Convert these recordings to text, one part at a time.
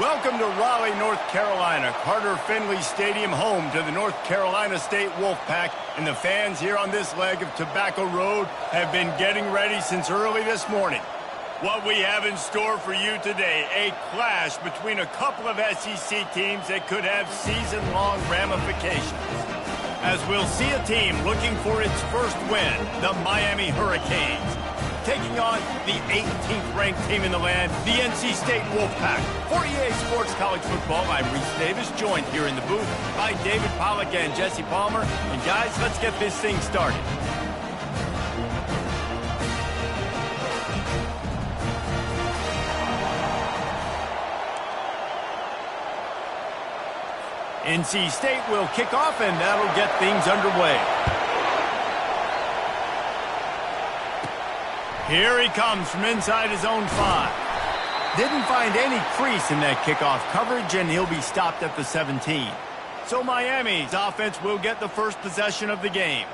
Welcome to Raleigh, North Carolina, Carter Finley Stadium, home to the North Carolina State Wolfpack, and the fans here on this leg of Tobacco Road have been getting ready since early this morning. What we have in store for you today, a clash between a couple of SEC teams that could have season-long ramifications. As we'll see a team looking for its first win, the Miami Hurricanes, taking on the 18th ranked team in the land, the NC State Wolfpack. For EA Sports College Football, I'm Reese Davis, joined here in the booth by David Pollack and Jesse Palmer. And guys, let's get this thing started. NC State will kick off, and that'll get things underway. Here he comes from inside his own 5. Didn't find any crease in that kickoff coverage, and he'll be stopped at the 17. So Miami's offense will get the first possession of the game.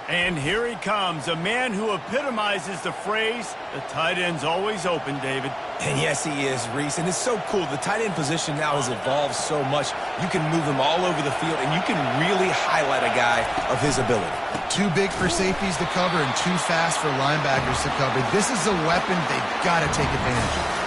And here he comes, a man who epitomizes the phrase, the tight end's always open, David. And yes, he is, Reese. And it's so cool. The tight end position now has evolved so much. You can move him all over the field, and you can really highlight a guy of his ability. Too big for safeties to cover and too fast for linebackers to cover. This is a weapon they've got to take advantage of.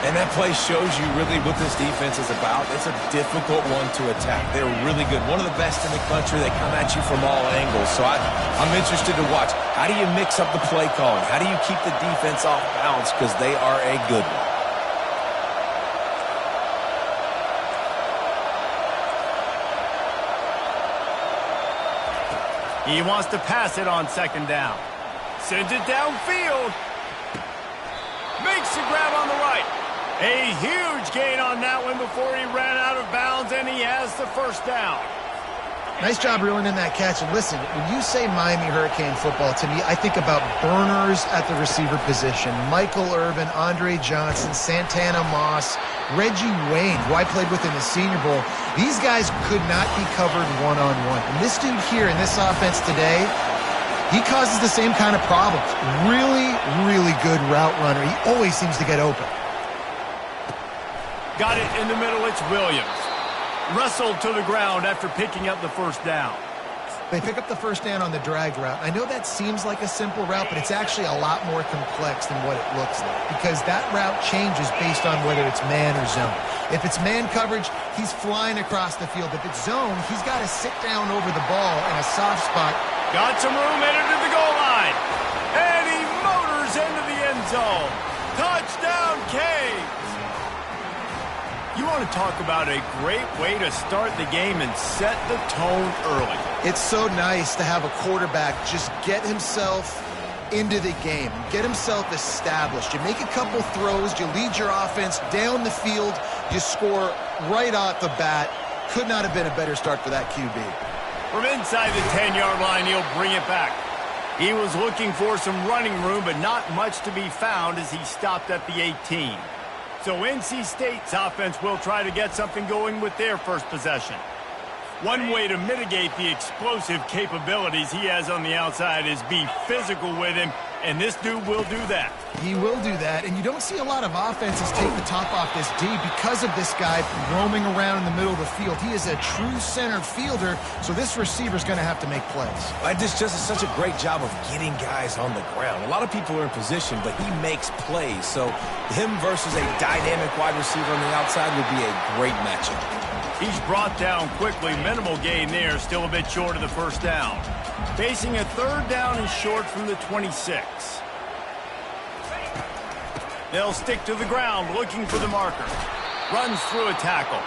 And that play shows you really what this defense is about. It's a difficult one to attack. They're really good. One of the best in the country. They come at you from all angles. So I'm interested to watch. How do you mix up the play calling? How do you keep the defense off balance? Because they are a good one. He wants to pass it on second down. Sends it downfield. Makes the grab on the right. A huge gain on that one before he ran out of bounds, and he has the first down. Nice job reeling in that catch. And listen, when you say Miami Hurricane football, to me, I think about burners at the receiver position. Michael Irvin, Andre Johnson, Santana Moss, Reggie Wayne, who I played with in the Senior Bowl. These guys could not be covered one-on-one. And this dude here in this offense today, he causes the same kind of problems. Really, really good route runner. He always seems to get open. Got it in the middle. It's Williams. Wrestled to the ground after picking up the first down. They pick up the first down on the drag route. I know that seems like a simple route, but it's actually a lot more complex than what it looks like, because that route changes based on whether it's man or zone. If it's man coverage, he's flying across the field. If it's zone, he's got to sit down over the ball in a soft spot. Got some room, headed to the goal line. And he motors into the end zone. Touchdown, Canes. You want to talk about a great way to start the game and set the tone early. It's so nice to have a quarterback just get himself into the game, get himself established. You make a couple throws, you lead your offense down the field, you score right off the bat. Could not have been a better start for that QB. From inside the 10-yard line, he'll bring it back. He was looking for some running room, but not much to be found as he stopped at the 18. So NC State's offense will try to get something going with their first possession. One way to mitigate the explosive capabilities he has on the outside is be physical with him, and this dude will do that. He will do that, and you don't see a lot of offenses take the top off this D because of this guy roaming around in the middle of the field. He is a true center fielder, so this receiver's going to have to make plays. This just is such a great job of getting guys on the ground. A lot of people are in position, but he makes plays. So him versus a dynamic wide receiver on the outside would be a great matchup. He's brought down quickly. Minimal gain there, still a bit short of the first down. Facing a third down and short from the 26. They'll stick to the ground looking for the marker. Runs through a tackle.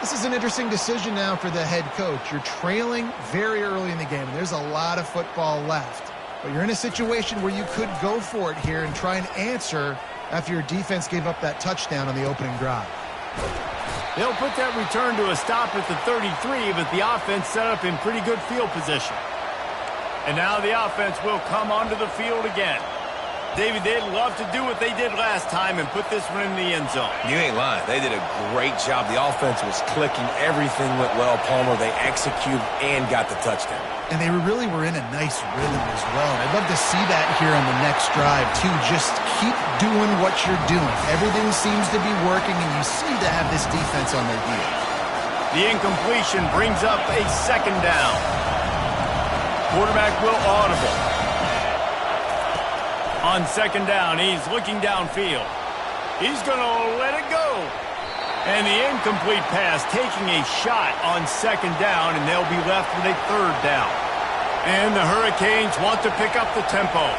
This is an interesting decision now for the head coach. You're trailing very early in the game, and there's a lot of football left. But you're in a situation where you could go for it here and try and answer after your defense gave up that touchdown on the opening drive. They'll put that return to a stop at the 33, but the offense set up in pretty good field position. And now the offense will come onto the field again. David, they'd love to do what they did last time and put this one in the end zone. You ain't lying. They did a great job. The offense was clicking. Everything went well, Palmer. They executed and got the touchdown. And they really were in a nice rhythm as well. And I'd love to see that here on the next drive, too. Just keep doing what you're doing. Everything seems to be working, and you seem to have this defense on their heels. The incompletion brings up a second down. Quarterback will audible. On second down, he's looking downfield. He's going to let it go. And the incomplete pass taking a shot on second down, and they'll be left with a third down. And the Hurricanes want to pick up the tempo.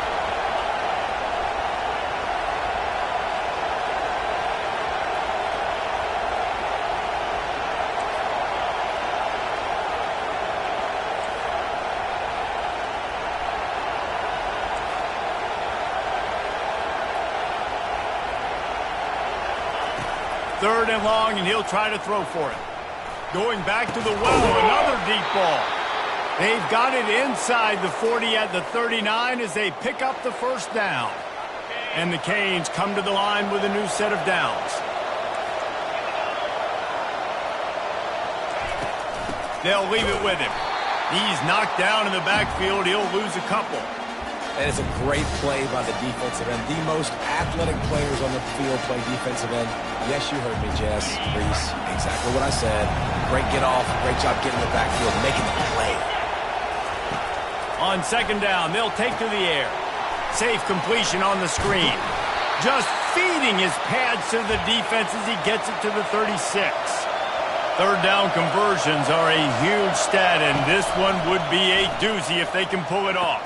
Third and long, and he'll try to throw for it. Going back to the well, another deep ball. They've got it inside the 40 at the 39 as they pick up the first down. And the Canes come to the line with a new set of downs. They'll leave it with him. He's knocked down in the backfield. He'll lose a couple. And it's a great play by the defensive end. The most athletic players on the field play defensive end. Yes, you heard me, Jess, Reese. Exactly what I said. Great get off. Great job getting the backfield, making the play. On second down, they'll take to the air. Safe completion on the screen. Just feeding his pads to the defense as he gets it to the 36. Third down conversions are a huge stat, and this one would be a doozy if they can pull it off.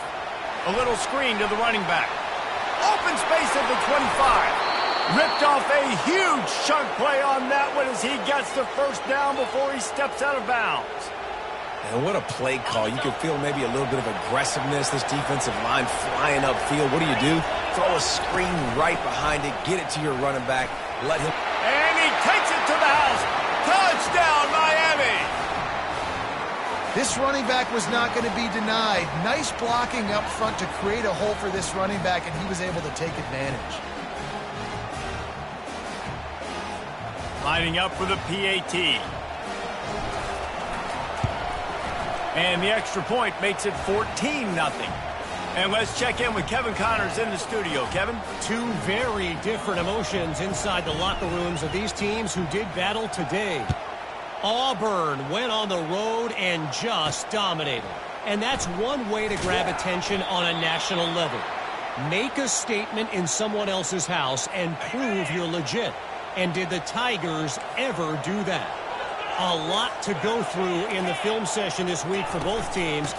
A little screen to the running back. Open space at the 25. Ripped off a huge chunk play on that one as he gets the first down before he steps out of bounds. And what a play call. You could feel maybe a little bit of aggressiveness. This defensive line flying upfield. What do? Throw a screen right behind it. Get it to your running back. Let him. And he takes it to the house. Touchdown, Miami. This running back was not going to be denied. Nice blocking up front to create a hole for this running back, and he was able to take advantage. Lining up for the PAT. And the extra point makes it 14-0. And let's check in with Kevin Connors in the studio. Kevin? Two very different emotions inside the locker rooms of these teams who did battle today. Auburn went on the road and just dominated. And that's one way to grab attention on a national level. Make a statement in someone else's house and prove you're legit. And did the Tigers ever do that? A lot to go through in the film session this week for both teams.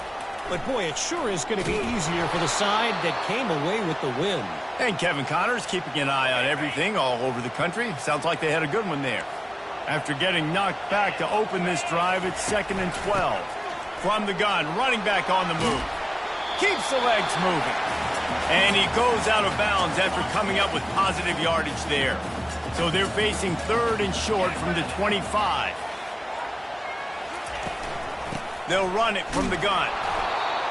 But, boy, it sure is going to be easier for the side that came away with the win. And Kevin Connors keeping an eye on everything all over the country. Sounds like they had a good one there. After getting knocked back to open this drive, it's 2nd and 12. From the gun, running back on the move. Keeps the legs moving. And he goes out of bounds after coming up with positive yardage there. So they're facing 3rd and short from the 25. They'll run it from the gun.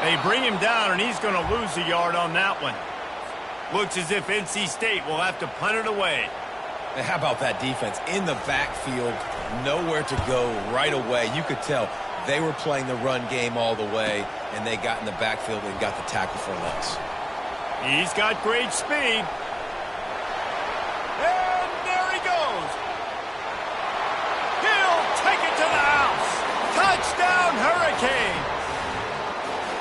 They bring him down, and he's going to lose a yard on that one. Looks as if NC State will have to punt it away. And how about that defense? In the backfield, nowhere to go right away. You could tell they were playing the run game all the way, and they got in the backfield and got the tackle for loss. He's got great speed. And there he goes. He'll take it to the house. Touchdown, Hurricane.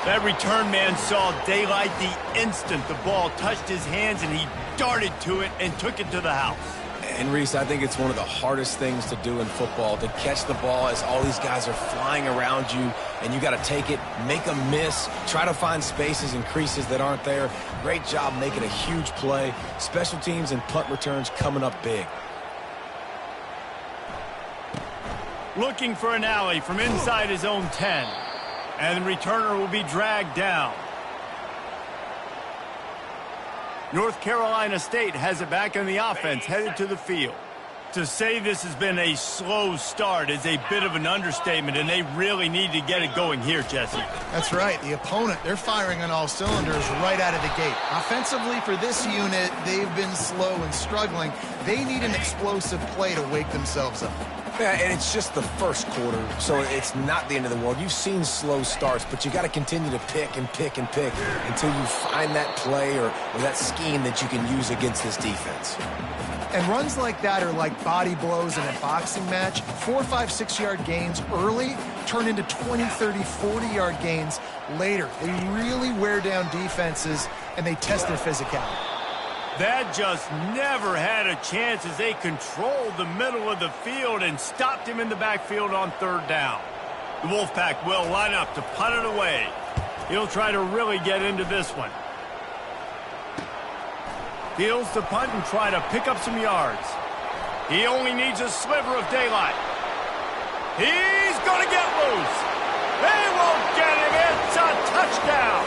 That return man saw daylight the instant the ball touched his hands, and he darted to it and took it to the house. And, Reese, I think it's one of the hardest things to do in football, to catch the ball as all these guys are flying around you, and you got to take it, make a miss, try to find spaces and creases that aren't there. Great job making a huge play. Special teams and punt returns coming up big. Looking for an alley from inside his own 10. And the returner will be dragged down. North Carolina State has it back in the offense, headed to the field. To say this has been a slow start is a bit of an understatement, and they really need to get it going here, Jesse. That's right. The opponent, they're firing on all cylinders right out of the gate. Offensively, for this unit, they've been slow and struggling. They need an explosive play to wake themselves up. Yeah, and it's just the first quarter, so it's not the end of the world. You've seen slow starts, but you got to continue to pick and pick and pick until you find that play or that scheme that you can use against this defense. And runs like that are like body blows in a boxing match. 4, 5, 6-yard gains early turn into 20, 30, 40-yard gains later. They really wear down defenses, and they test their physicality. That just never had a chance as they controlled the middle of the field and stopped him in the backfield on third down. The Wolfpack will line up to punt it away. He'll try to really get into this one. Fields the punt and try to pick up some yards. He only needs a sliver of daylight. He's going to get loose. They won't get him. It's a touchdown.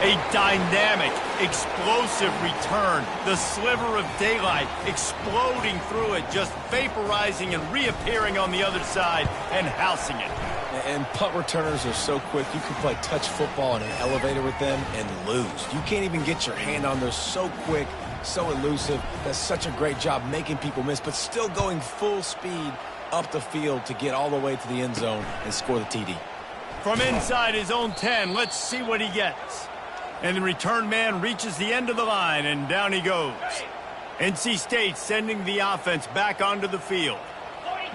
A dynamic, explosive return. The sliver of daylight exploding through it, just vaporizing and reappearing on the other side and housing it. And punt returners are so quick, you can play touch football in an elevator with them and lose. You can't even get your hand on. They're so quick, so elusive. Does such a great job making people miss, but still going full speed up the field to get all the way to the end zone and score the TD. From inside his own 10, let's see what he gets. And the return man reaches the end of the line, and down he goes. NC State sending the offense back onto the field.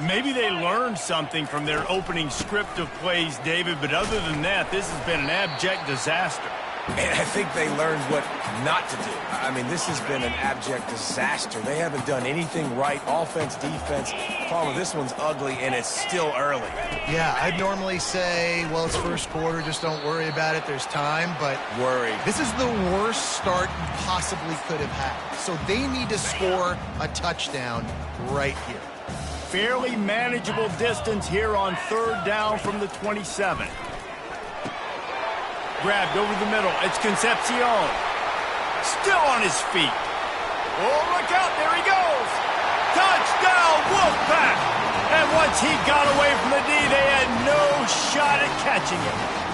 Maybe they learned something from their opening script of plays, David, but other than that, this has been an abject disaster. And I think they learned what not to do. I mean, this has been an abject disaster. They haven't done anything right, offense, defense. Problem, this one's ugly, and it's still early. Yeah, I'd normally say, well, it's first quarter, just don't worry about it, there's time, but this is the worst start you possibly could have had. So they need to score a touchdown right here. Fairly manageable distance here on third down from the 27. Grabbed over the middle. It's Concepcion. Still on his feet. Oh, look out. There he goes. Touchdown, Wolfpack. And once he got away from the D, they had no shot at catching him.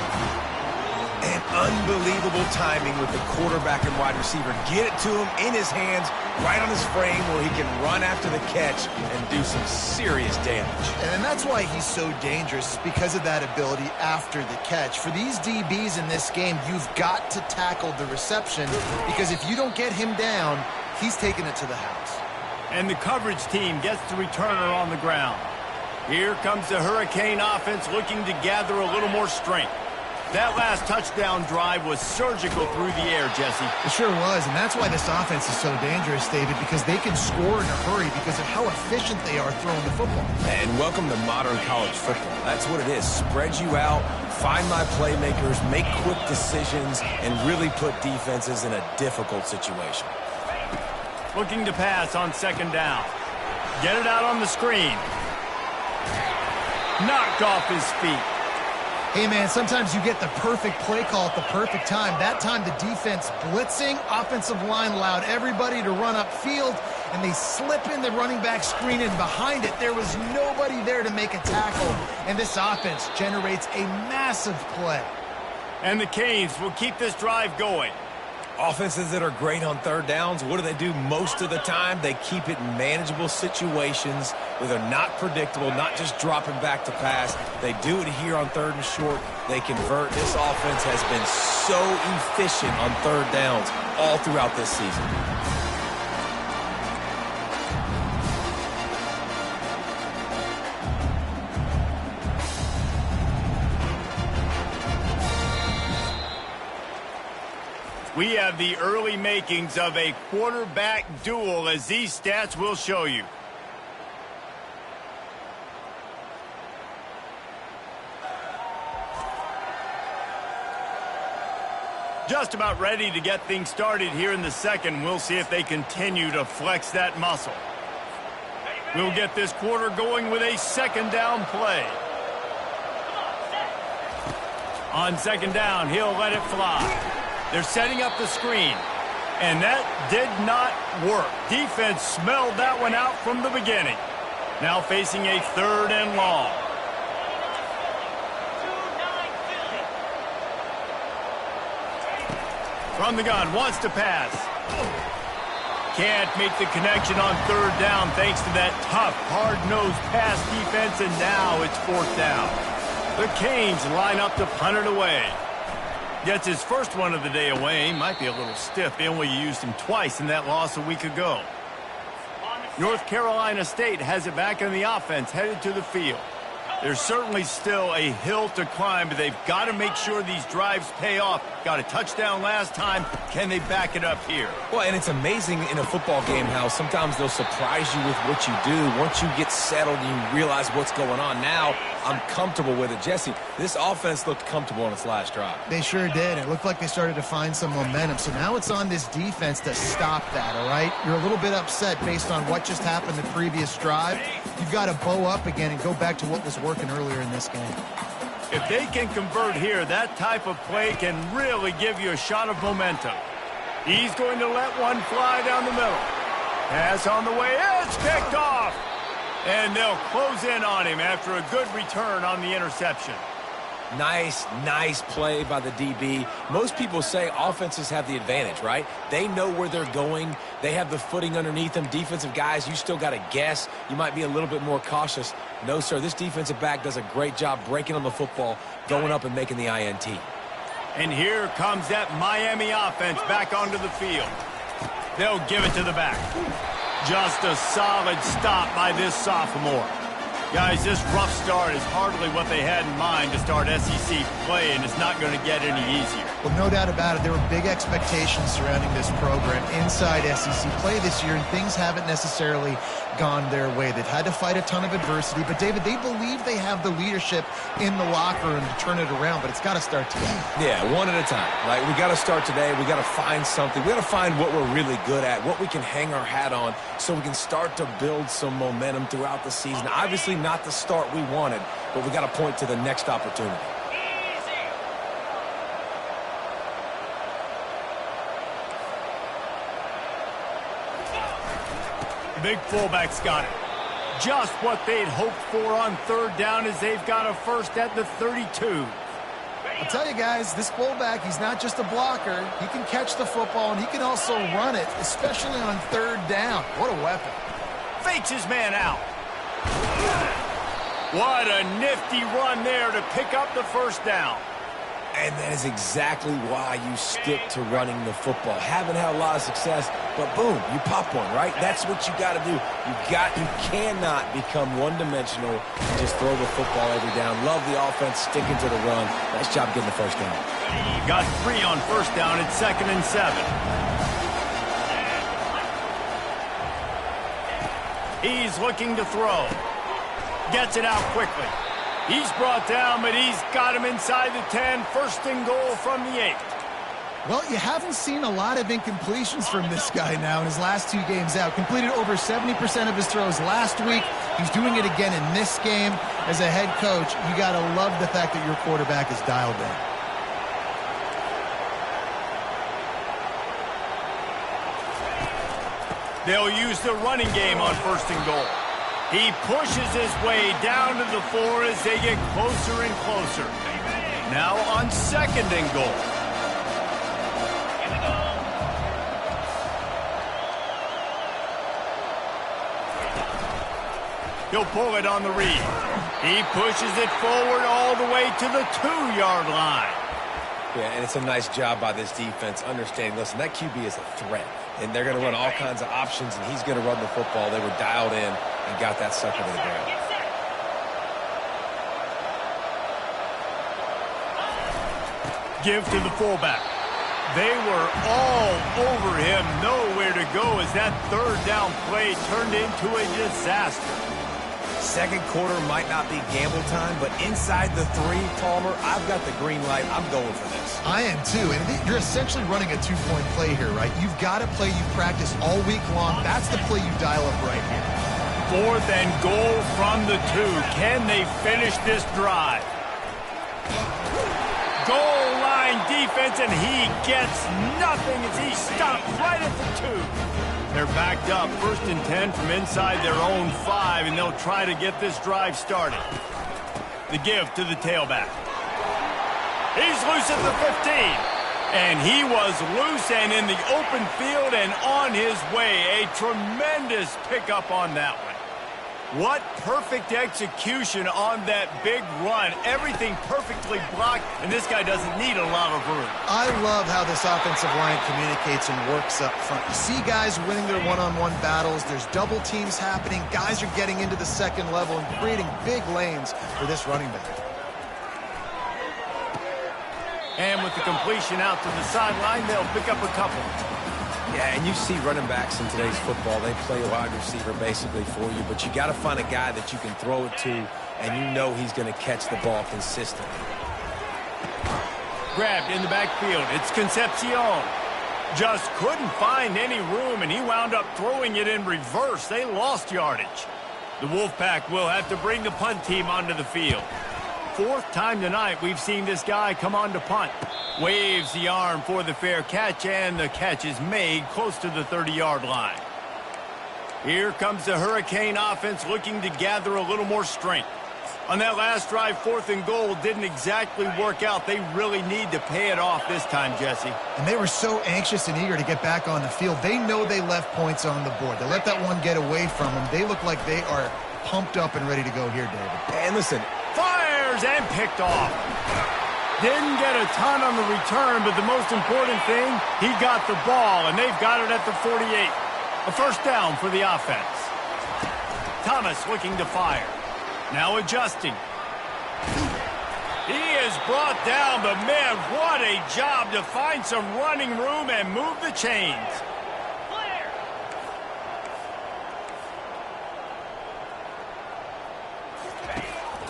And unbelievable timing with the quarterback and wide receiver. Get it to him in his hands, right on his frame where he can run after the catch and do some serious damage. And that's why he's so dangerous, because of that ability after the catch. For these DBs in this game, you've got to tackle the reception, because if you don't get him down, he's taking it to the house. And the coverage team gets the returner on the ground. Here comes the Hurricane offense looking to gather a little more strength. That last touchdown drive was surgical through the air, Jesse. It sure was, and that's why this offense is so dangerous, David, because they can score in a hurry because of how efficient they are throwing the football. And welcome to modern college football. That's what it is. Spread you out, find my playmakers, make quick decisions, and really put defenses in a difficult situation. Looking to pass on second down. Get it out on the screen. Knocked off his feet. Hey, man, sometimes you get the perfect play call at the perfect time. That time the defense blitzing, offensive line allowed everybody to run upfield, and they slip in the running back screen, and behind it there was nobody there to make a tackle, and this offense generates a massive play. And the Canes will keep this drive going. Offenses that are great on third downs, what do they do most of the time? They keep it in manageable situations where they're not predictable, not just dropping back to pass. They do it here on third and short. They convert. This offense has been so efficient on third downs all throughout this season. We have the early makings of a quarterback duel, as these stats will show you. Just about ready to get things started here in the second. We'll see if they continue to flex that muscle. We'll get this quarter going with a second down play. On second down, he'll let it fly. They're setting up the screen. And that did not work. Defense smelled that one out from the beginning. Now facing a 3rd and long. From the gun, wants to pass. Can't make the connection on 3rd down thanks to that tough, hard-nosed pass defense, and now it's 4th down. The Canes line up to punt it away. Gets his first one of the day away. Might be a little stiff. They only used him twice in that loss a week ago. North Carolina State has it back in the offense, headed to the field. There's certainly still a hill to climb, but they've got to make sure these drives pay off. Got a touchdown last time. Can they back it up here? Well, and it's amazing in a football game how sometimes they'll surprise you with what you do. Once you get settled and you realize what's going on, now I'm comfortable with it. Jesse, this offense looked comfortable on its last drive. They sure did. It looked like they started to find some momentum. So now it's on this defense to stop that, all right? You're a little bit upset based on what just happened the previous drive. You've got to bow up again and go back to what was working earlier in this game. If they can convert here, that type of play can really give you a shot of momentum. He's going to let one fly down the middle. Pass on the way. It's picked off. And they'll close in on him after a good return on the interception. Nice play by the DB. Most people say offenses have the advantage, right? They know where they're going. They have the footing underneath them. Defensive guys, you still got to guess. You might be a little bit more cautious. No, sir, this defensive back does a great job breaking on the football, going up and making the INT. And here comes that Miami offense back onto the field. They'll give it to the back. Just a solid stop by this sophomore. Guys, this rough start is hardly what they had in mind to start SEC play, and it's not going to get any easier. Well, no doubt about it. There were big expectations surrounding this program inside SEC play this year, and things haven't necessarily gone their way. They've had to fight a ton of adversity, but, David, they believe they have the leadership in the locker room to turn it around, but it's got to start today. Yeah, one at a time. Like, we got to start today. We got to find something. We got to find what we're really good at, what we can hang our hat on, so we can start to build some momentum throughout the season. Obviously, not the start we wanted, but we got to point to the next opportunity. Big fullback's got it. Just what they'd hoped for on 3rd down as they've got a first at the 32. I'll tell you guys, this fullback, he's not just a blocker. He can catch the football, and he can also run it, especially on 3rd down. What a weapon. Fakes his man out. What a nifty run there to pick up the first down. And that is exactly why you stick to running the football. Haven't had a lot of success, but boom, you pop one, right? That's what you got to do. You cannot become one-dimensional and just throw the football every down. Love the offense, sticking to the run. Nice job getting the first down. Got 3 on first down at 2nd and 7. He's looking to throw. Gets it out quickly. He's brought down, but he's got him inside the 10. 1st and goal from the 8. Well, you haven't seen a lot of incompletions from this guy now in his last 2 games out. Completed over 70% of his throws last week. He's doing it again in this game. As a head coach, you got to love the fact that your quarterback is dialed in. They'll use the running game on 1st and goal. He pushes his way down to the floor as they get closer and closer. Now on 2nd and goal. He'll pull it on the read. He pushes it forward all the way to the 2-yard line. Yeah, and it's a nice job by this defense understanding, listen, that QB is a threat, and they're going to run all kinds of options, and he's going to run the football. They were dialed in and got that sucker to the ground. Give to the fullback. They were all over him, nowhere to go as that 3rd down play turned into a disaster. 2nd quarter might not be gamble time, but inside the 3, Palmer, I've got the green light. I'm going for this. I am too, and you're essentially running a 2-point play here, right? You've got a play you practice all week long. That's the play you dial up right here. 4th and goal from the 2. Can they finish this drive? Goal line defense. defense, and he gets nothing as he stopped right at the 2. They're backed up, 1st and 10 from inside their own 5, and they'll try to get this drive started. The give to the tailback. He's loose at the 15. And he was loose and in the open field and on his way. A tremendous pickup on that one. What perfect execution on that big run. Everything perfectly blocked, and this guy doesn't need a lot of room. I love how this offensive line communicates and works up front. You see guys winning their one-on-one battles. There's double teams happening. Guys are getting into the second level and creating big lanes for this running back. And with the completion out to the sideline, they'll pick up a couple. Yeah, and you see running backs in today's football, they play a wide receiver basically for you, but you got to find a guy that you can throw it to, and you know he's going to catch the ball consistently. Grabbed in the backfield. It's Concepcion. Just couldn't find any room, and he wound up throwing it in reverse. They lost yardage. The Wolfpack will have to bring the punt team onto the field. 4th time tonight we've seen this guy come on to punt. Waves the arm for the fair catch, and the catch is made close to the 30-yard line. Here comes the Hurricane offense looking to gather a little more strength. On that last drive, 4th and goal didn't exactly work out. They really need to pay it off this time, Jesse. And they were so anxious and eager to get back on the field. They know they left points on the board. They let that one get away from them. They look like they are pumped up and ready to go here, David. And listen, Fires and picked off. Didn't get a ton on the return, but the most important thing, he got the ball, and they've got it at the 48. A 1st down for the offense. Thomas looking to fire. Now adjusting. He is brought down, but man, what a job to find some running room and move the chains.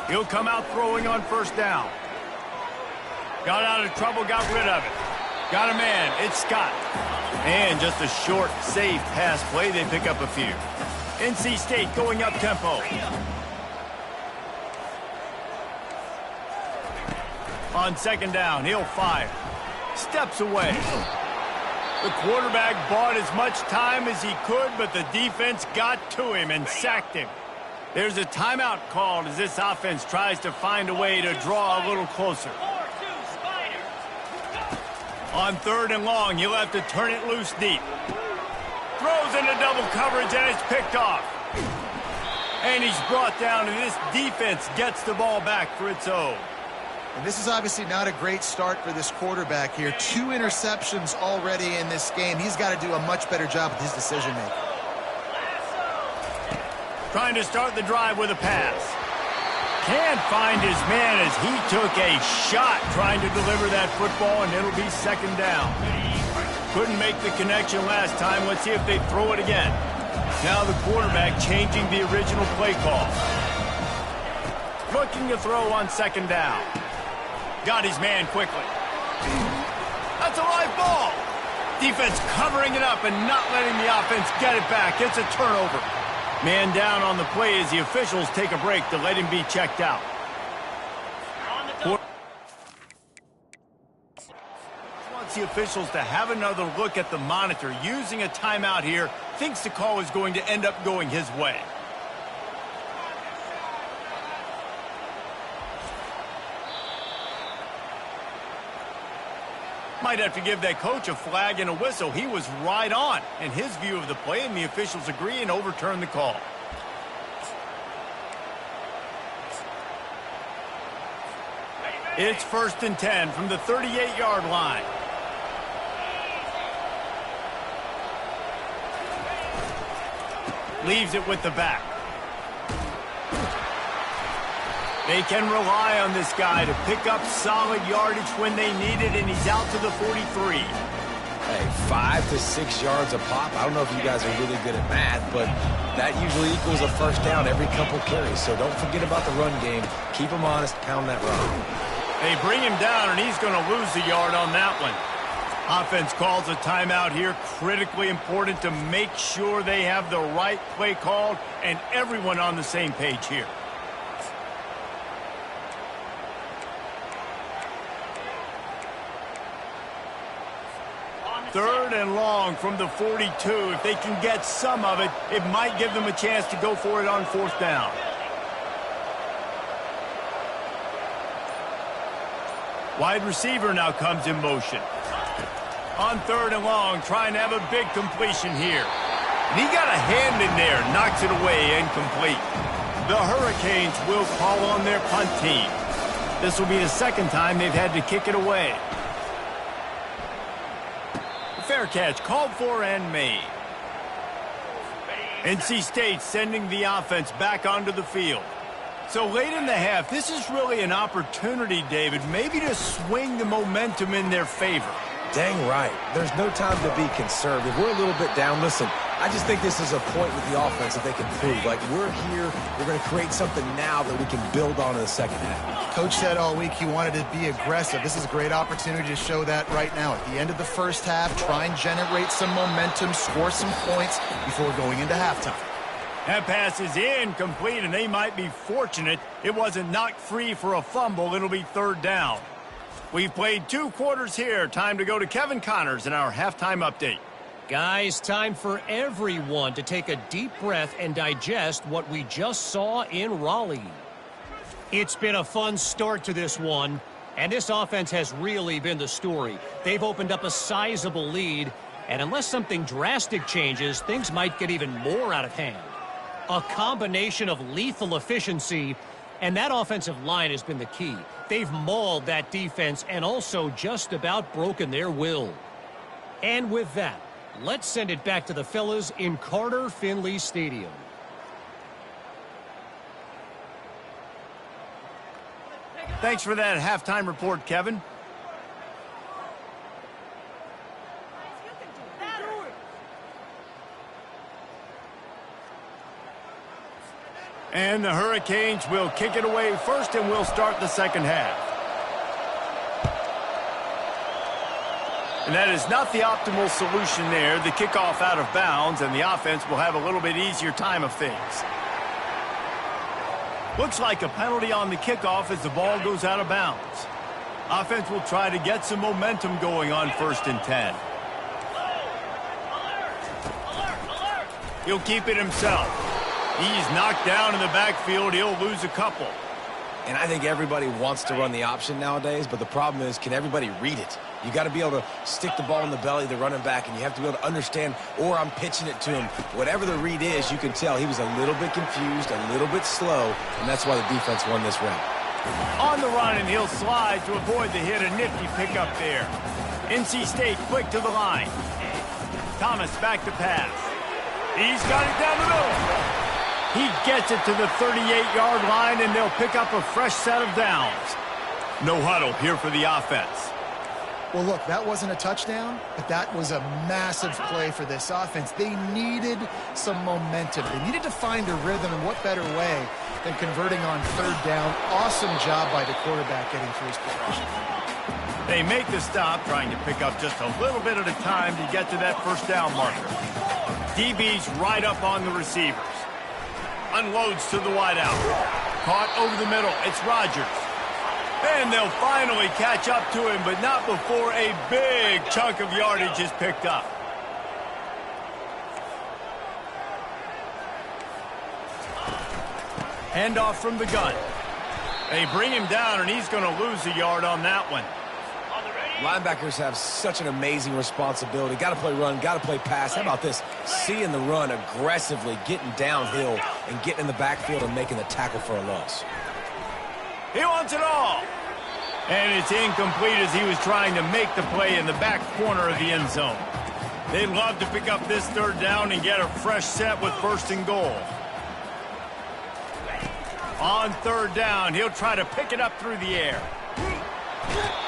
He'll come out throwing on 1st down. Got out of trouble, got rid of it. Got a man, it's Scott. And just a short, safe pass play, they pick up a few. NC State going up tempo. On 2nd down, he'll fire. Steps away. The quarterback bought as much time as he could, but the defense got to him and sacked him. There's a timeout called as this offense tries to find a way to draw a little closer. On 3rd and long, he'll have to turn it loose deep. Throws into double coverage, and it's picked off. And he's brought down, and this defense gets the ball back for its own. And this is obviously not a great start for this quarterback here. 2 interceptions already in this game. He's got to do a much better job with his decision-making. Trying to start the drive with a pass. Can't find his man as he took a shot trying to deliver that football, and it'll be 2nd down. Couldn't make the connection last time. Let's see if they throw it again. Now the quarterback changing the original play call. Looking to throw on 2nd down. Got his man quickly. That's a live ball. Defense covering it up and not letting the offense get it back. It's a turnover. Man down on the play as the officials take a break to let him be checked out. Wants the officials to have another look at the monitor. Using a timeout here, thinks the call is going to end up going his way. Might have to give that coach a flag and a whistle. He was right on in his view of the play, and the officials agree and overturn the call. It's 1st and 10 from the 38-yard line. Leaves it with the back. They can rely on this guy to pick up solid yardage when they need it, and he's out to the 43. Hey, 5 to 6 yards a pop. I don't know if you guys are really good at math, but that usually equals a 1st down every couple carries. So don't forget about the run game. Keep him honest, pound that rock. They bring him down, and he's going to lose the yard on that one. Offense calls a timeout here. Critically important to make sure they have the right play called and everyone on the same page here. 3rd and long from the 42. If they can get some of it, it might give them a chance to go for it on 4th down. Wide receiver now comes in motion. On 3rd and long, trying to have a big completion here. And he got a hand in there, knocks it away, incomplete. The Hurricanes will call on their punt team. This will be the 2nd time they've had to kick it away. Fair catch, called for and made. NC State sending the offense back onto the field. So late in the half, this is really an opportunity, David, maybe to swing the momentum in their favor. Dang right. There's no time to be conservative. We're a little bit down. Listen, I just think this is a point with the offense that they can prove. Like, we're here, we're going to create something now that we can build on in the 2nd half. Coach said all week he wanted to be aggressive. This is a great opportunity to show that right now. At the end of the 1st half, try and generate some momentum, score some points before going into halftime. That pass is incomplete, and they might be fortunate it wasn't knocked free for a fumble. It'll be 3rd down. We've played 2 quarters here. Time to go to Kevin Connors in our halftime update. Guys, time for everyone to take a deep breath and digest what we just saw in Raleigh. It's been a fun start to this one, and this offense has really been the story. They've opened up a sizable lead, and unless something drastic changes, things might get even more out of hand. A combination of lethal efficiency, and that offensive line has been the key. They've mauled that defense and also just about broken their will. And with that, let's send it back to the fellas in Carter Finley Stadium. Thanks for that halftime report, Kevin. And the Hurricanes will kick it away first, and we'll start the 2nd half. And that is not the optimal solution there. The kickoff out of bounds, and the offense will have a little bit easier time of things. Looks like a penalty on the kickoff as the ball goes out of bounds. Offense will try to get some momentum going on 1st and 10. He'll keep it himself. He's knocked down in the backfield. He'll lose a couple. And I think everybody wants to run the option nowadays, but the problem is, can everybody read it? You got to be able to stick the ball in the belly of the running back, and you have to be able to understand, or I'm pitching it to him. Whatever the read is, you can tell he was a little bit confused, a little bit slow, and that's why the defense won this round. On the run, and he'll slide to avoid the hit. A nifty pickup there. NC State quick to the line. Thomas back to pass. He's got it down the middle. He gets it to the 38-yard line, and they'll pick up a fresh set of downs. No huddle here for the offense. Well, look, that wasn't a touchdown, but that was a massive play for this offense. They needed some momentum. They needed to find a rhythm, and what better way than converting on 3rd down. Awesome job by the quarterback getting through his progression. They make the stop, trying to pick up just a little bit at a time to get to that 1st down marker. DB's right up on the receivers. Unloads to the wideout. Caught over the middle. It's Rodgers. And they'll finally catch up to him, but not before a big chunk of yardage is picked up. Handoff from the gun. They bring him down, and he's going to lose a yard on that one. Linebackers have such an amazing responsibility. Got to play run, got to play pass. How about this? Seeing the run aggressively, getting downhill, and getting in the backfield and making the tackle for a loss. He wants it all. And it's incomplete as he was trying to make the play in the back corner of the end zone. They'd love to pick up this 3rd down and get a fresh set with 1st and goal. On 3rd down, he'll try to pick it up through the air.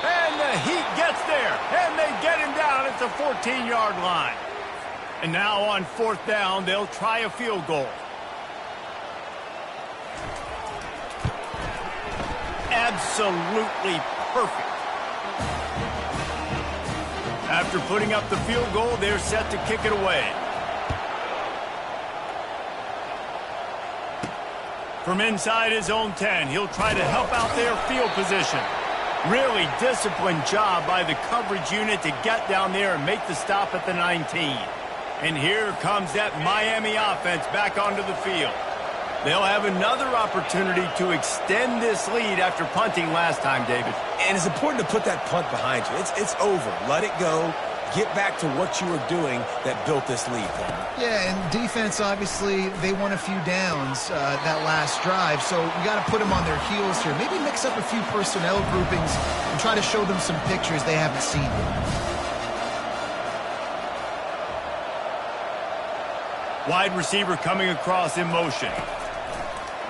And the Heat gets there, and they get him down at the 14-yard line. And now on 4th down, they'll try a field goal. Absolutely perfect. After putting up the field goal, they're set to kick it away. From inside his own 10, he'll try to help out their field position. Really disciplined job by the coverage unit to get down there and make the stop at the 19. And here comes that Miami offense back onto the field. They'll have another opportunity to extend this lead after punting last time, David. And it's important to put that punt behind you. It's over. Let it go. Get back to what you were doing that built this lead, Palmer. Yeah, and defense, obviously, they won a few downs that last drive, so we got to put them on their heels here. Maybe mix up a few personnel groupings and try to show them some pictures they haven't seen yet. Wide receiver coming across in motion.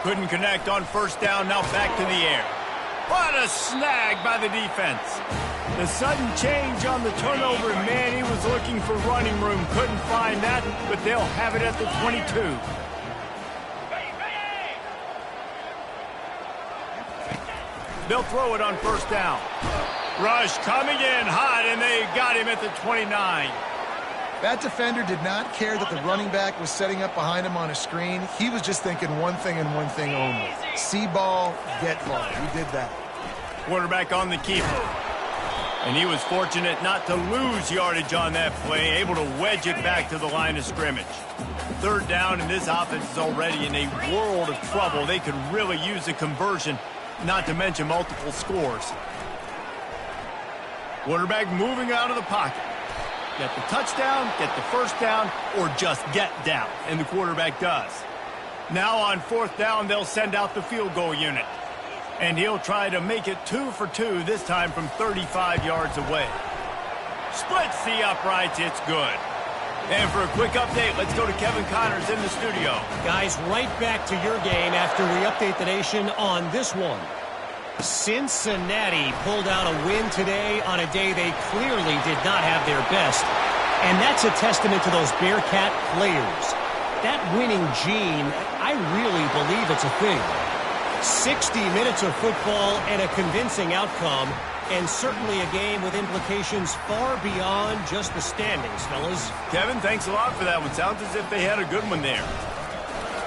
Couldn't connect on first down, now back to the air. What a snag by the defense. The sudden change on the turnover, and man, he was looking for running room. Couldn't find that, but they'll have it at the 22. They'll throw it on first down. Rush coming in hot, and they got him at the 29. That defender did not care that the running back was setting up behind him on a screen. He was just thinking one thing and one thing only. See ball, get ball. He did that. Quarterback on the keeper. And he was fortunate not to lose yardage on that play, able to wedge it back to the line of scrimmage. Third down, and this offense is already in a world of trouble. They could really use a conversion, not to mention multiple scores. Quarterback moving out of the pocket. Get the touchdown, get the first down, or just get down. And the quarterback does. Now on fourth down, they'll send out the field goal unit. And he'll try to make it 2 for 2, this time from 35 yards away. Splits the uprights, it's good. And for a quick update, let's go to Kevin Connors in the studio. Guys, right back to your game after we update the nation on this one. Cincinnati pulled out a win today on a day they clearly did not have their best. And that's a testament to those Bearcat players. That winning gene, I really believe it's a thing. 60 minutes of football and a convincing outcome, and certainly a game with implications far beyond just the standings, fellas. Kevin, thanks a lot for that one. Sounds as if they had a good one there.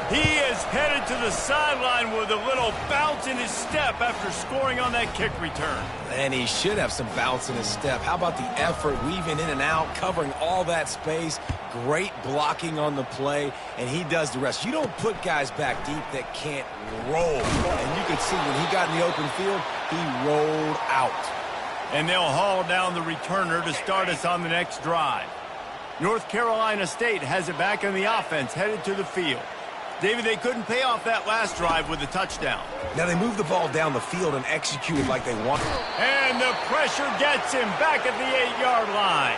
He is headed to the sideline with a little bounce in his step after scoring on that kick return. And he should have some bounce in his step. How about the effort, weaving in and out, covering all that space, great blocking on the play, and he does the rest. You don't put guys back deep that can't roll. And you could see when he got in the open field, he rolled out. And they'll haul down the returner to start us on the next drive. North Carolina State has it back in the offense, headed to the field. David, they couldn't pay off that last drive with a touchdown. Now they moved the ball down the field and executed like they wanted. And the pressure gets him back at the 8-yard line.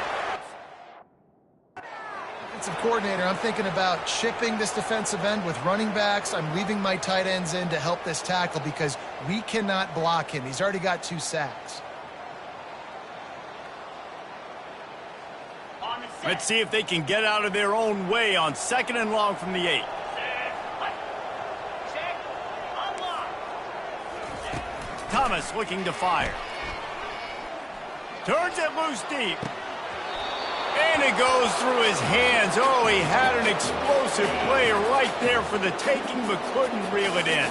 Defensive coordinator, I'm thinking about chipping this defensive end with running backs. I'm leaving my tight ends in to help this tackle because we cannot block him. He's already got 2 sacks. Let's see if they can get out of their own way on 2nd and long from the 8. Thomas looking to fire. Turns it loose deep. And it goes through his hands. Oh, he had an explosive play right there for the taking, but couldn't reel it in.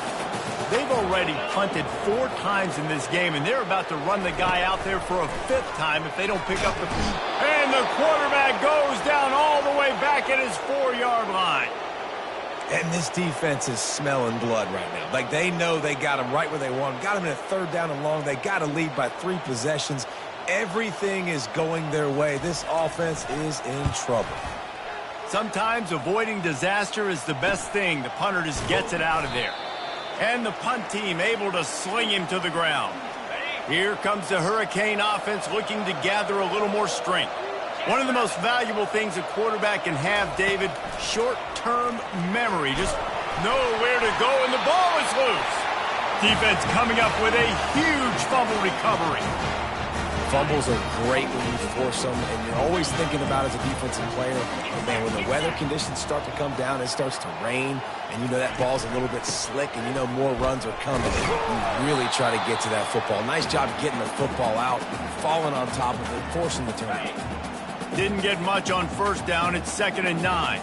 They've already punted 4 times in this game, and they're about to run the guy out there for a 5th time if they don't pick up the... And the quarterback goes down all the way back at his 4-yard line. And this defense is smelling blood right now. Like, they know they got him right where they want him. Got him in a 3rd down and long. They got to lead by 3 possessions. Everything is going their way. This offense is in trouble. Sometimes avoiding disaster is the best thing. The punter just gets it out of there. And the punt team able to sling him to the ground. Here comes the Hurricane offense looking to gather a little more strength. One of the most valuable things a quarterback can have, David, short-term memory. Just know where to go, and the ball is loose. Defense coming up with a huge fumble recovery. Fumbles are great when you force them, and you're always thinking about as a defensive player, and man, when the weather conditions start to come down, it starts to rain, and you know that ball's a little bit slick, and you know more runs are coming. You really try to get to that football. Nice job getting the football out, falling on top of it, forcing the turnover. Didn't get much on first down. It's 2nd and 9.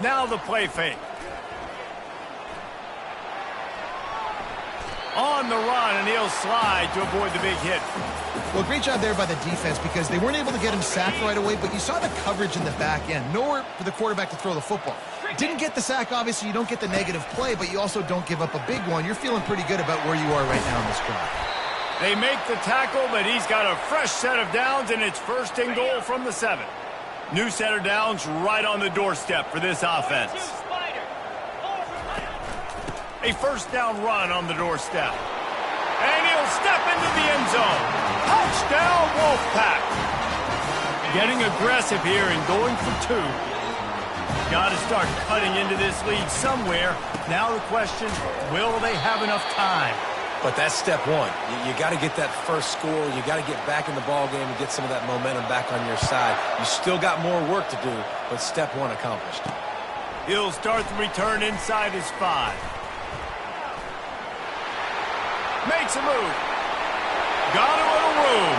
Now the play fake. on the run, and he'll slide to avoid the big hit. Well, great job there by the defense because they weren't able to get him sacked right away, but you saw the coverage in the back end. Nowhere for the quarterback to throw the football. Didn't get the sack, obviously. You don't get the negative play, but you also don't give up a big one. You're feeling pretty good about where you are right now in this drive. They make the tackle, but he's got a fresh set of downs, and it's 1st and goal from the 7. New set of downs right on the doorstep for this offense. A 1st down run on the doorstep. And he'll step into the end zone. Touchdown, Wolfpack. Getting aggressive here and going for 2. Got to start cutting into this lead somewhere. Now the question, will they have enough time? But that's step one. You got to get that first score. You got to get back in the ball game and get some of that momentum back on your side. You still got more work to do, but step one accomplished. He'll start the return inside his 5. Makes a move. Got a little room.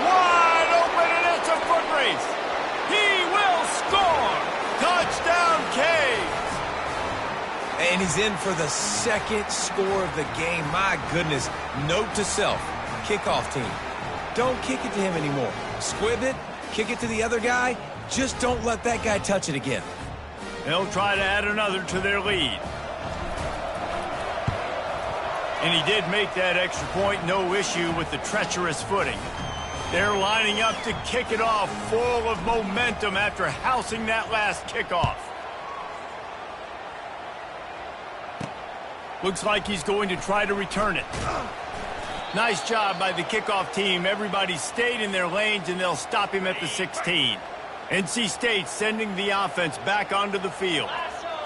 Wide open, and it's a foot race. He will score. Touchdown, Canes. And he's in for the 2nd score of the game. My goodness. Note to self, kickoff team. Don't kick it to him anymore. Squib it, kick it to the other guy. Just don't let that guy touch it again. They'll try to add another to their lead. And he did make that extra point, no issue with the treacherous footing. They're lining up to kick it off, full of momentum after housing that last kickoff. Looks like he's going to try to return it. Nice job by the kickoff team. Everybody stayed in their lanes, and they'll stop him at the 16. NC State sending the offense back onto the field.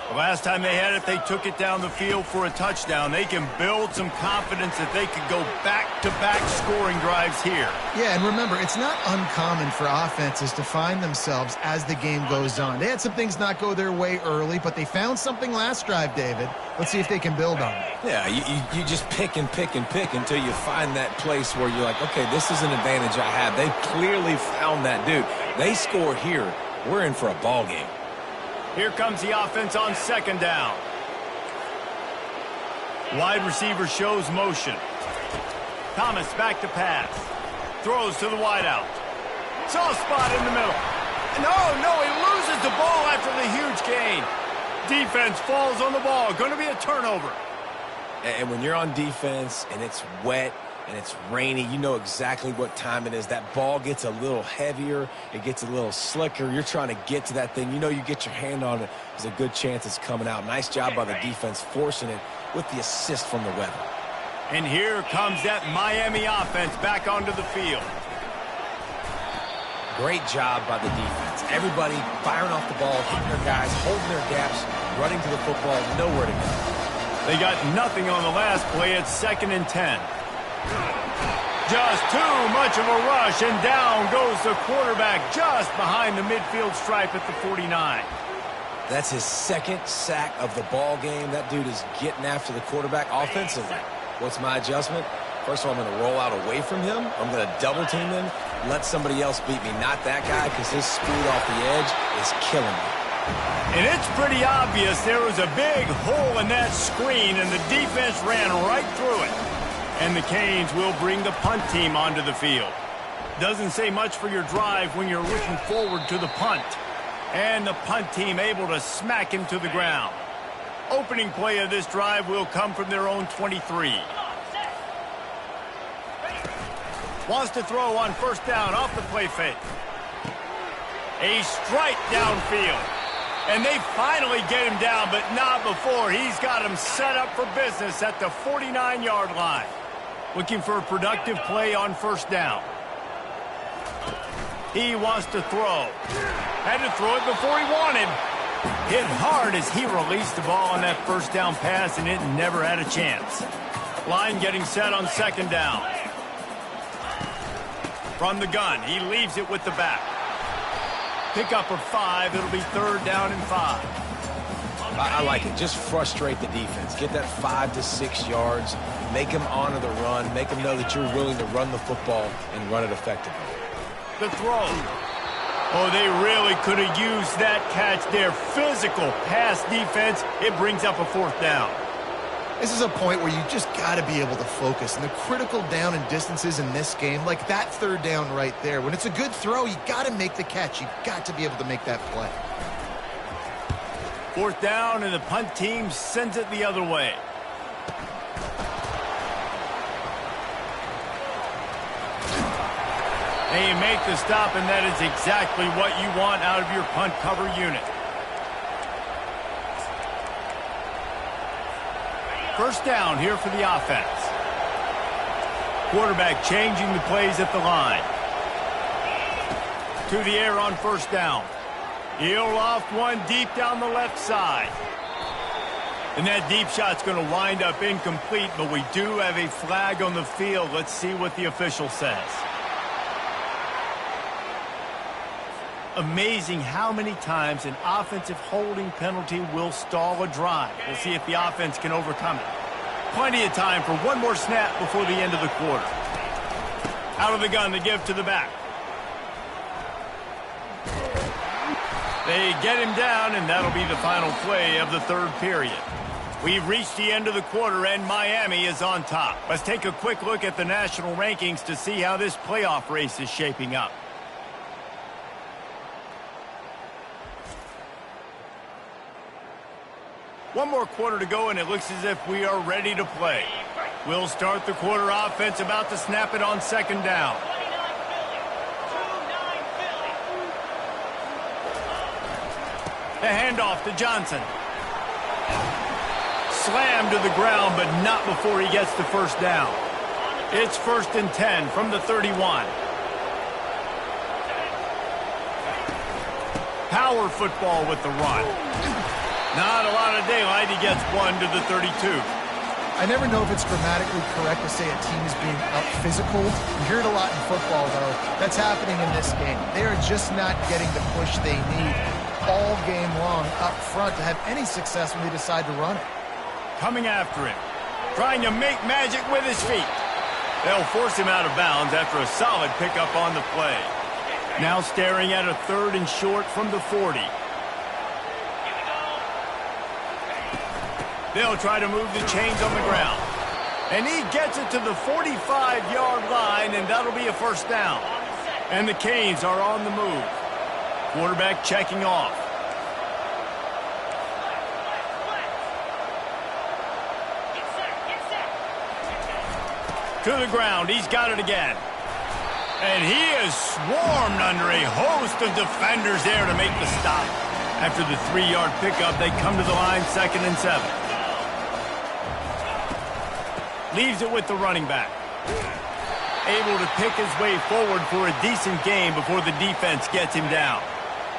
The last time they had it, they took it down the field for a touchdown. They can build some confidence that they could go back-to-back scoring drives here. Yeah, and remember, it's not uncommon for offenses to find themselves as the game goes on. They had some things not go their way early, but they found something last drive, David. Let's see if they can build on it. Yeah, you just pick and pick and pick until you find that place where you're like, okay, this is an advantage I have. They clearly found that dude. They score here. We're in for a ball game. Here comes the offense on 2nd down. Wide receiver shows motion. Thomas back to pass. Throws to the wideout. Soft spot in the middle. No, he loses the ball after the huge gain. Defense falls on the ball. Going to be a turnover. And when you're on defense and it's wet and it's rainy, you know exactly what time it is. That ball gets a little heavier. It gets a little slicker. You're trying to get to that thing. You know you get your hand on it. There's a good chance it's coming out. Nice job by the defense forcing it with the assist from the weather. And here comes that Miami offense back onto the field. Great job by the defense. Everybody firing off the ball, hitting their guys, holding their gaps, running to the football, nowhere to go. They got nothing on the last play. It's 2nd and 10. Just too much of a rush, and down goes the quarterback just behind the midfield stripe at the 49. That's his 2nd sack of the ball game. That dude is getting after the quarterback offensively. What's my adjustment? First of all, I'm going to roll out away from him. I'm going to double team him, let somebody else beat me, not that guy, because his speed off the edge is killing me. And it's pretty obvious there was a big hole in that screen, and the defense ran right through it. And the Canes will bring the punt team onto the field. Doesn't say much for your drive when you're looking forward to the punt. And the punt team able to smack him to the ground. Opening play of this drive will come from their own 23. Wants to throw on 1st down off the play fake. A strike downfield. And they finally get him down, but not before. He's got him set up for business at the 49-yard line. Looking for a productive play on 1st down. He wants to throw. Had to throw it before he wanted. Hit hard as he released the ball on that 1st down pass, and it never had a chance. Line getting set on 2nd down. From the gun, he leaves it with the back. Pick up of 5. It'll be 3rd down and 5. I like it. Just frustrate the defense. Get that 5 to 6 yards. Make them honor the run. Make them know that you're willing to run the football and run it effectively. The throw. Oh, they really could have used that catch there. Physical pass defense. It brings up a 4th down. This is a point where you just got to be able to focus. And the critical down and distances in this game, like that third down right there, when it's a good throw, you got to make the catch. You've got to be able to make that play. Fourth down, and the punt team sends it the other way. They make the stop, and that is exactly what you want out of your punt cover unit. First down here for the offense. Quarterback changing the plays at the line. To the air on first down. He'll loft one deep down the left side. And that deep shot's going to wind up incomplete, but we do have a flag on the field. Let's see what the official says. Amazing how many times an offensive holding penalty will stall a drive. We'll see if the offense can overcome it. Plenty of time for one more snap before the end of the quarter. Out of the gun to give to the back. They get him down, and that'll be the final play of the third period. We've reached the end of the quarter, and Miami is on top. Let's take a quick look at the national rankings to see how this playoff race is shaping up. One more quarter to go, and it looks as if we are ready to play. We'll start the quarter offense, about to snap it on second down. The handoff to Johnson. Slammed to the ground, but not before he gets the first down. It's 1st and 10 from the 31. Power football with the run. Not a lot of daylight. He gets one to the 32. I never know if it's grammatically correct to say a team is being out-physical. You hear it a lot in football, though. That's happening in this game. They are just not getting the push they need all game long up front to have any success when they decide to run it. Coming after him. Trying to make magic with his feet. They'll force him out of bounds after a solid pickup on the play. Now staring at a 3rd and short from the 40. They'll try to move the chains on the ground. And he gets it to the 45-yard line, and that'll be a first down. And the Canes are on the move. Quarterback checking off. To the ground. He's got it again. And he is swarmed under a host of defenders there to make the stop. After the 3-yard pickup, they come to the line 2nd and 7. Leaves it with the running back. Able to pick his way forward for a decent gain before the defense gets him down.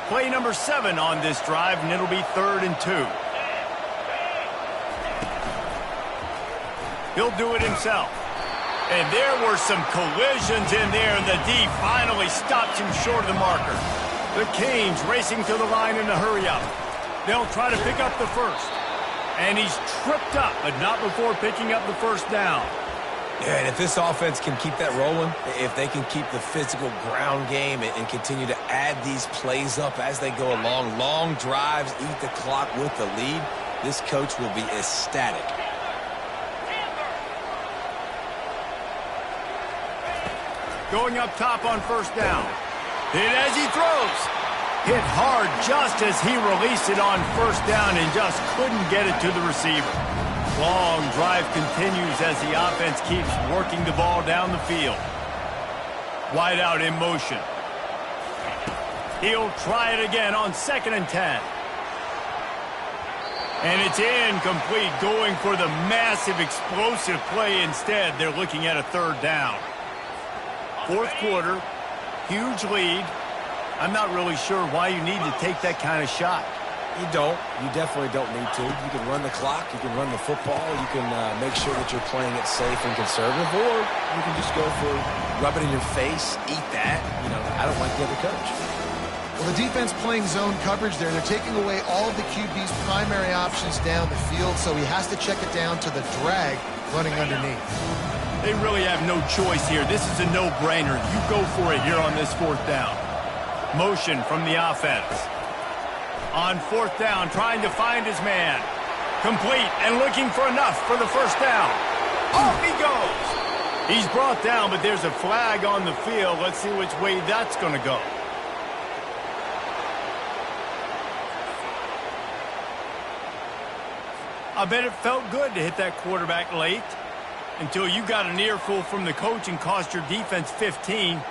Play number 7 on this drive, and it'll be 3rd and 2. He'll do it himself. And there were some collisions in there, and the D finally stops him short of the marker. The Canes racing to the line in a hurry-up. They'll try to pick up the first. And he's tripped up, but not before picking up the first down. Yeah, and if this offense can keep that rolling, if they can keep the physical ground game and continue to add these plays up as they go along, long drives, eat the clock with the lead, this coach will be ecstatic. Going up top on first down. Hit as he throws. Hit hard just as he released it on first down and just couldn't get it to the receiver. Long drive continues as the offense keeps working the ball down the field. Wide out in motion. He'll try it again on 2nd and 10. And it's incomplete, going for the massive explosive play instead. They're looking at a 3rd down. 4th quarter, huge lead. I'm not really sure why you need to take that kind of shot. You don't. You definitely don't need to. You can run the clock. You can run the football. You can make sure that you're playing it safe and conservative, or you can just go for rub it in your face, eat that. You know, I don't like the other coach. Well, the defense playing zone coverage there. They're taking away all of the QB's primary options down the field, so he has to check it down to the drag running underneath. They really have no choice here. This is a no-brainer. You go for it here on this 4th down. Motion from the offense. On 4th down, trying to find his man. Complete and looking for enough for the first down. Off he goes. He's brought down, but there's a flag on the field. Let's see which way that's going to go. I bet it felt good to hit that quarterback late until you got an earful from the coach and cost your defense 15.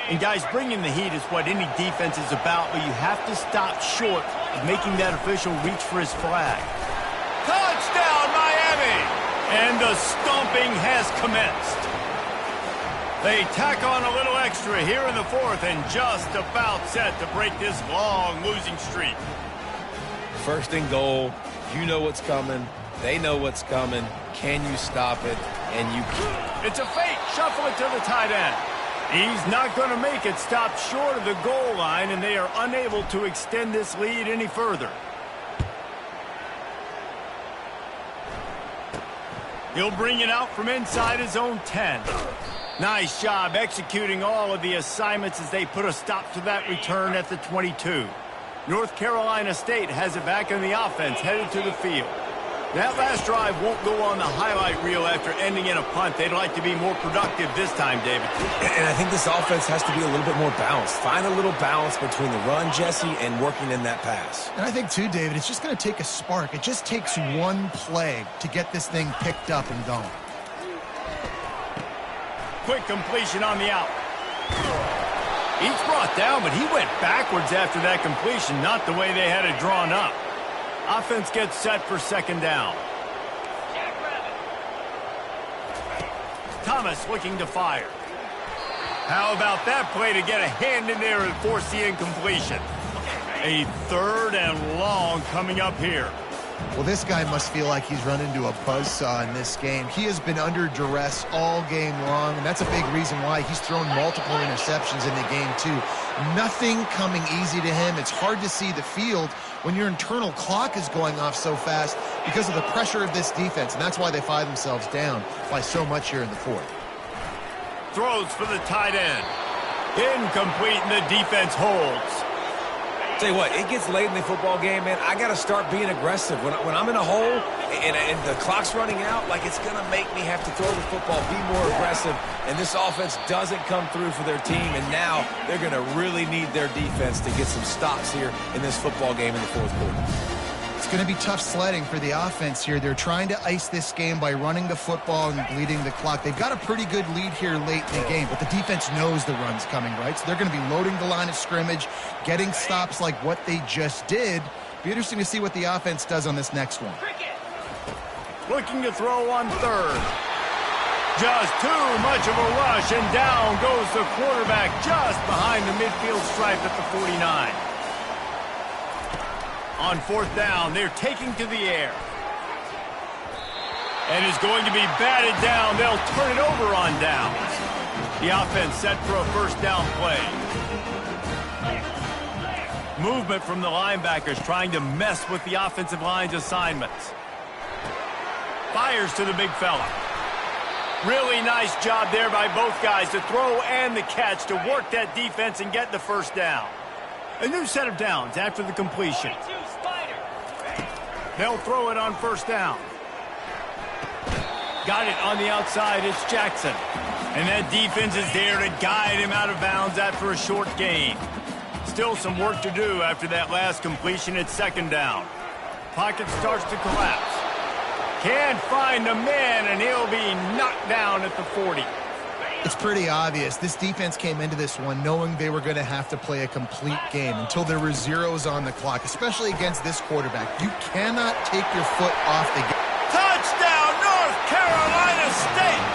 And guys, bringing the heat is what any defense is about, but you have to stop short of making that official reach for his flag. Touchdown, Miami! And the stomping has commenced. They tack on a little extra here in the fourth and just about set to break this long losing streak. First and goal. You know what's coming. They know what's coming. Can you stop it? And you can't. It's a fake. Shuffle it to the tight end. He's not going to make it. Stop short of the goal line, and they are unable to extend this lead any further. He'll bring it out from inside his own 10. Nice job executing all of the assignments as they put a stop to that return at the 22. North Carolina State has it back in the offense, headed to the field. That last drive won't go on the highlight reel after ending in a punt. They'd like to be more productive this time, David. And I think this offense has to be a little bit more balanced. Find a little balance between the run, Jesse, and working in that pass. And I think, too, David, it's just going to take a spark. It just takes one play to get this thing picked up and going. Quick completion on the out. He's brought down, but he went backwards after that completion, not the way they had it drawn up. Offense gets set for second down. Thomas looking to fire. How about that play to get a hand in there and force the incompletion? A third and long coming up here. Well, this guy must feel like he's run into a buzzsaw in this game. He has been under duress all game long, and that's a big reason why he's thrown multiple interceptions in the game, too. Nothing coming easy to him. It's hard to see the field when your internal clock is going off so fast because of the pressure of this defense, and that's why they find themselves down by so much here in the fourth. Throws for the tight end. Incomplete, and the defense holds. Tell you what, it gets late in the football game, man. I got to start being aggressive. When I'm in a hole and the clock's running out, like, it's going to make me have to throw the football, be more aggressive. And this offense doesn't come through for their team, and now they're going to really need their defense to get some stops here in this football game in the fourth quarter. It's going to be tough sledding for the offense here. They're trying to ice this game by running the football and bleeding the clock. They've got a pretty good lead here late in the game, but the defense knows the run's coming, right? So they're going to be loading the line of scrimmage, getting stops like what they just did. Be interesting to see what the offense does on this next one. Looking to throw on third. Just too much of a rush, and down goes the quarterback just behind the midfield stripe at the 49. On fourth down, they're taking to the air. And is going to be batted down. They'll turn it over on downs. The offense set for a first down play. Movement from the linebackers trying to mess with the offensive line's assignments. Fires to the big fella. Really nice job there by both guys to throw and the catch to work that defense and get the first down. A new set of downs after the completion. They'll throw it on first down. Got it on the outside. It's Jackson. And that defense is there to guide him out of bounds after a short gain. Still some work to do after that last completion at second down. Pocket starts to collapse. Can't find a man, and he'll be knocked down at the 40. It's pretty obvious. This defense came into this one knowing they were going to have to play a complete game until there were zeros on the clock, especially against this quarterback. You cannot take your foot off the gas. Touchdown, North Carolina State!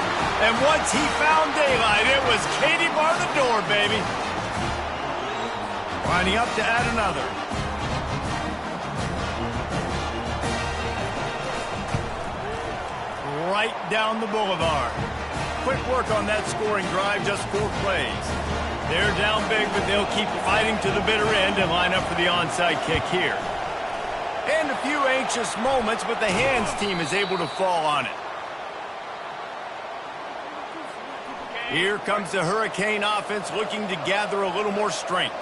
And once he found daylight, it was Katie bar the door, baby. Lining up to add another. Right down the boulevard. Quick work on that scoring drive, just 4 plays. They're down big, but they'll keep fighting to the bitter end and line up for the onside kick here. And a few anxious moments, but the hands team is able to fall on it. Here comes the Hurricane offense looking to gather a little more strength.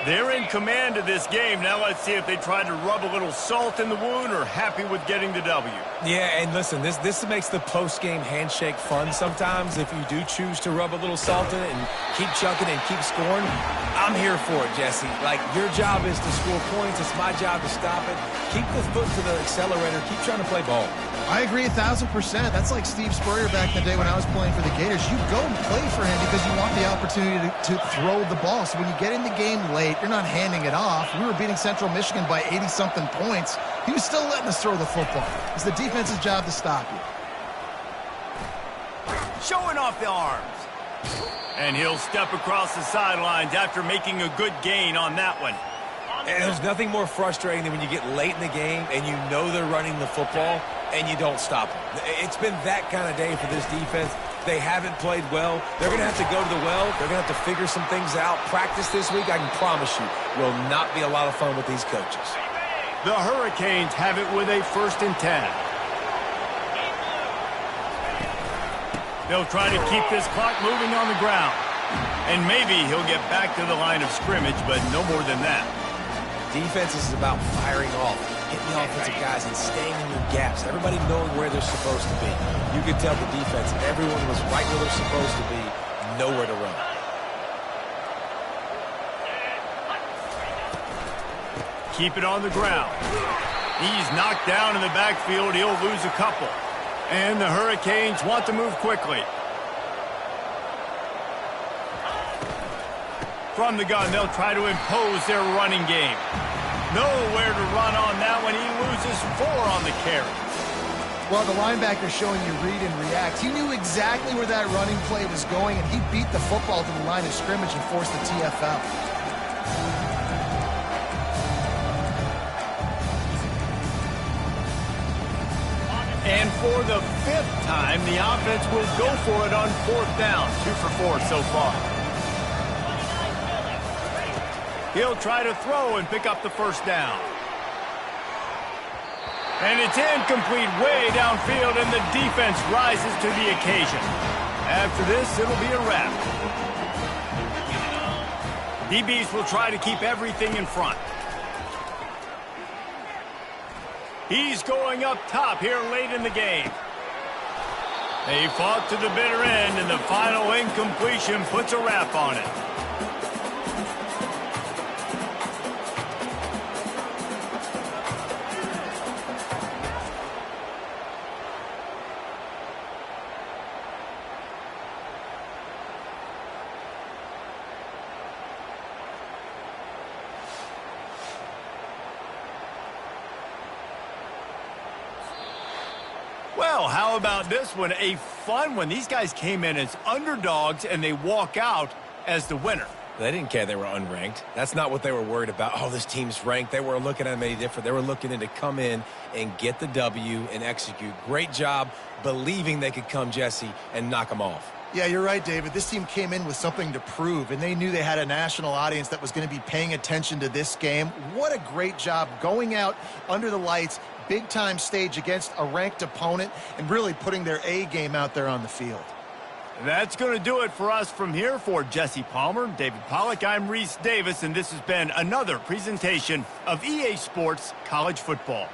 They're in command of this game. Now let's see if they try to rub a little salt in the wound or happy with getting the W. Yeah, and listen, this makes the post-game handshake fun sometimes. If you do choose to rub a little salt in it and keep chucking and keep scoring, I'm here for it, Jesse. Like, your job is to score points. It's my job to stop it. Keep the foot to the accelerator. Keep trying to play ball. I agree 1,000%. That's like Steve Spurrier back in the day when I was playing for the Gators. You go and play for him because you want the opportunity to throw the ball. So when you get in the game late, you're not handing it off. We were beating Central Michigan by 80-something points. He was still letting us throw the football. It's the defense's job to stop you. Showing off the arms. And he'll step across the sidelines after making a good gain on that one. And there's nothing more frustrating than when you get late in the game and you know they're running the football and you don't stop them. It's been that kind of day for this defense. They haven't played well. They're going to have to go to the well. They're going to have to figure some things out. Practice this week, I can promise you, will not be a lot of fun with these coaches. The Hurricanes have it with a 1st and 10. They'll try to keep this clock moving on the ground. And maybe he'll get back to the line of scrimmage, but no more than that. Defense is about firing off, hitting the offensive guys, and staying in their gaps. Everybody knowing where they're supposed to be. You could tell the defense, everyone was right where they're supposed to be, nowhere to run. Keep it on the ground. He's knocked down in the backfield. He'll lose a couple. And the Hurricanes want to move quickly. From the gun, they'll try to impose their running game. Nowhere to run on that one. He loses 4 on the carry. Well, the linebacker showing you read and react. He knew exactly where that running play was going, and he beat the football to the line of scrimmage and forced the TFL. And for the 5th time, the offense will go for it on 4th down. 2 for 4 so far. He'll try to throw and pick up the 1st down. And it's incomplete way downfield, and the defense rises to the occasion. After this, it'll be a wrap. DBs will try to keep everything in front. He's going up top here late in the game. They fought to the bitter end, and the final incompletion puts a wrap on it. Well, how about this one? A fun one. These guys came in as underdogs, and they walk out as the winner. They didn't care they were unranked. That's not what they were worried about. Oh, this team's ranked. They weren't looking at them any different. They were looking to come in and get the W and execute. Great job believing they could come, Jesse, and knock them off. Yeah, you're right, David. This team came in with something to prove, and they knew they had a national audience that was going to be paying attention to this game. What a great job going out under the lights, big-time stage against a ranked opponent, and really putting their A game out there on the field. That's going to do it for us from here. For Jesse Palmer, David Pollack, I'm Reese Davis, and this has been another presentation of EA Sports College Football.